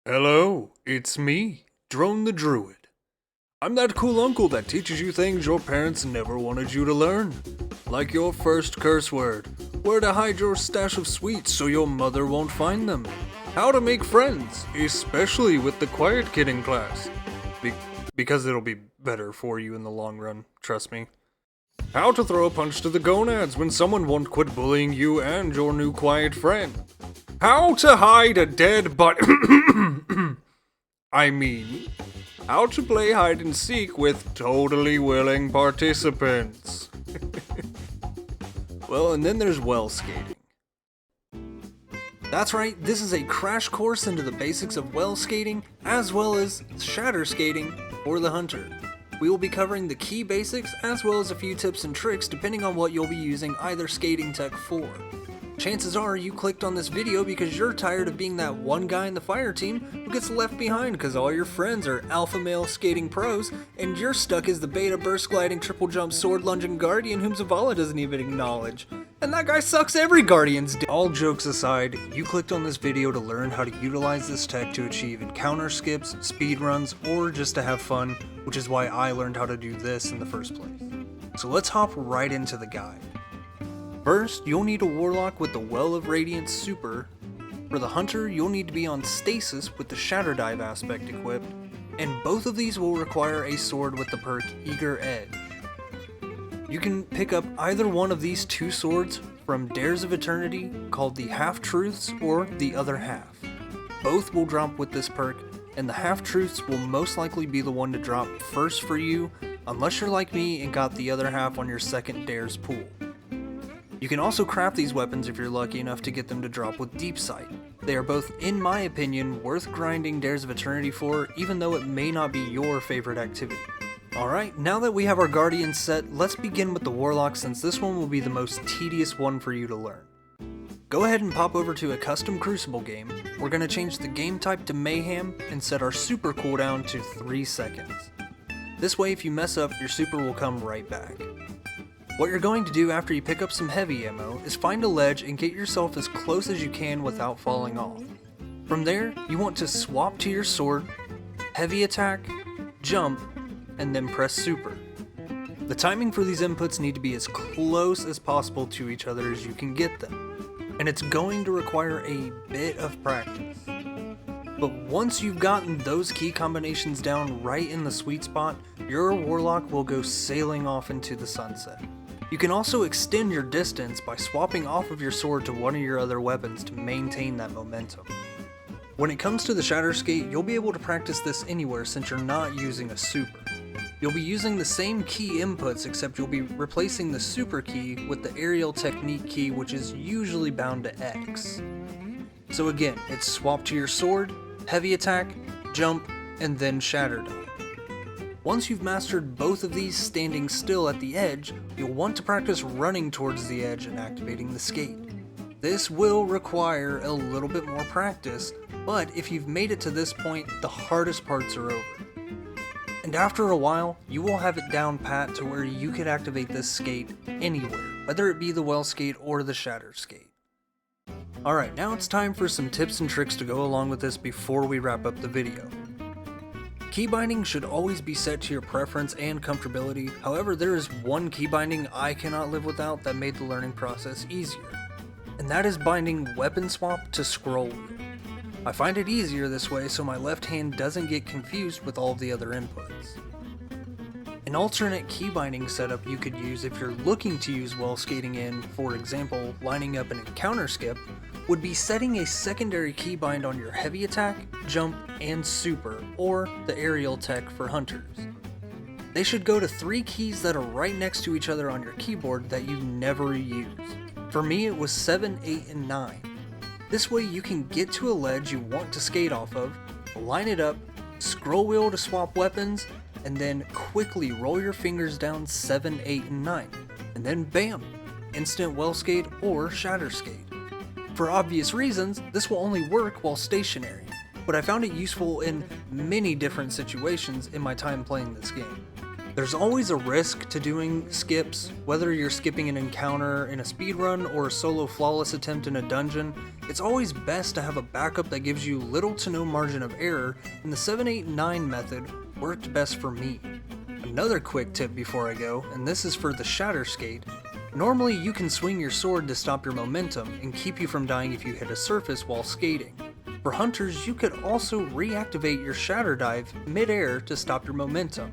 Hello, it's me, Drone the Druid. I'm that cool uncle that teaches you things your parents never wanted you to learn. Like your first curse word, where to hide your stash of sweets so your mother won't find them, how to make friends, especially with the quiet kid in class, because it'll be better for you in the long run, trust me. How to throw a punch to the gonads when someone won't quit bullying you and your new quiet friend. How to hide a dead body. I mean, how to play hide and seek with totally willing participants. Well, and then there's Wellskating. That's right, this is a crash course into the basics of Wellskating, as well as Shatterskating for the hunter. We will be covering the key basics, as well as a few tips and tricks depending on what you'll be using either skating tech for. Chances are you clicked on this video because you're tired of being that one guy in the fire team who gets left behind because all your friends are alpha male skating pros and you're stuck as the beta burst gliding triple jump sword lunging guardian whom Zavala doesn't even acknowledge. And that guy sucks every guardian's day. All jokes aside, you clicked on this video to learn how to utilize this tech to achieve encounter skips, speed runs, or just to have fun, which is why I learned how to do this in the first place. So let's hop right into the guide. First, you'll need a Warlock with the Well of Radiance Super. For the Hunter, you'll need to be on Stasis with the Shatter Dive aspect equipped, and both of these will require a sword with the perk Eager Edge. You can pick up either one of these two swords from Dares of Eternity called the Half-Truths or the Other Half. Both will drop with this perk, and the Half-Truths will most likely be the one to drop first for you, unless you're like me and got the other half on your second Dares pool. You can also craft these weapons if you're lucky enough to get them to drop with Deep Sight. They are both, in my opinion, worth grinding Dares of Eternity for, even though it may not be your favorite activity. Alright, now that we have our Guardians set, let's begin with the Warlock since this one will be the most tedious one for you to learn. Go ahead and pop over to a custom Crucible game. We're going to change the game type to Mayhem and set our super cooldown to 3 seconds. This way if you mess up, your super will come right back. What you're going to do after you pick up some heavy ammo is find a ledge and get yourself as close as you can without falling off. From there, you want to swap to your sword, heavy attack, jump, and then press super. The timing for these inputs need to be as close as possible to each other as you can get them, and it's going to require a bit of practice. But once you've gotten those key combinations down right in the sweet spot, your Warlock will go sailing off into the sunset. You can also extend your distance by swapping off of your sword to one of your other weapons to maintain that momentum. When it comes to the Shatterskate, you'll be able to practice this anywhere since you're not using a super. You'll be using the same key inputs except you'll be replacing the super key with the aerial technique key, which is usually bound to X. So again, it's swap to your sword, heavy attack, jump, and then Shatter Dive. Once you've mastered both of these standing still at the edge, you'll want to practice running towards the edge and activating the skate. This will require a little bit more practice, but if you've made it to this point, the hardest parts are over. And after a while, you will have it down pat to where you could activate this skate anywhere, whether it be the Wellskate or the Shatterskate. Alright, now it's time for some tips and tricks to go along with this before we wrap up the video. Key binding should always be set to your preference and comfortability, however there is one key binding I cannot live without that made the learning process easier, and that is binding weapon swap to scroll wheel. I find it easier this way so my left hand doesn't get confused with all of the other inputs. An alternate key binding setup you could use if you're looking to use Wellskating in, for example, lining up an encounter skip, would be setting a secondary keybind on your heavy attack, jump, and super, or the aerial tech for hunters. They should go to 3 keys that are right next to each other on your keyboard that you never use. For me it was 7, 8, and 9. This way you can get to a ledge you want to skate off of, line it up, scroll wheel to swap weapons, and then quickly roll your fingers down 7, 8, and 9, and then bam! Instant Wellskate or Shatterskate. For obvious reasons, this will only work while stationary. but I found it useful in many different situations in my time playing this game. There's always a risk to doing skips, whether you're skipping an encounter in a speedrun or a solo flawless attempt in a dungeon. It's always best to have a backup that gives you little to no margin of error, and the 789 method worked best for me. Another quick tip before I go, and this is for the Shatterskate. Normally you can swing your sword to stop your momentum and keep you from dying if you hit a surface while skating. For hunters, you could also reactivate your shatter dive mid-air to stop your momentum,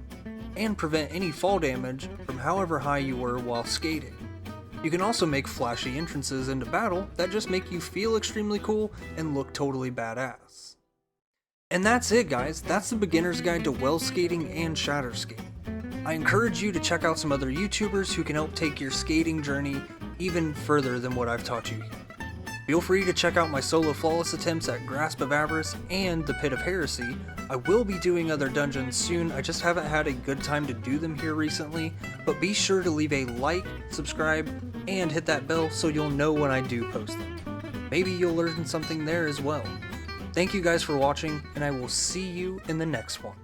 and prevent any fall damage from however high you were while skating. You can also make flashy entrances into battle that just make you feel extremely cool and look totally badass. And that's it guys, that's the beginner's guide to Wellskating and Shatterskating. I encourage you to check out some other YouTubers who can help take your skating journey even further than what I've taught you here. Feel free to check out my solo flawless attempts at Grasp of Avarice and the Pit of Heresy. I will be doing other dungeons soon, I just haven't had a good time to do them here recently, but be sure to leave a like, subscribe, and hit that bell so you'll know when I do post them. Maybe you'll learn something there as well. Thank you guys for watching, and I will see you in the next one.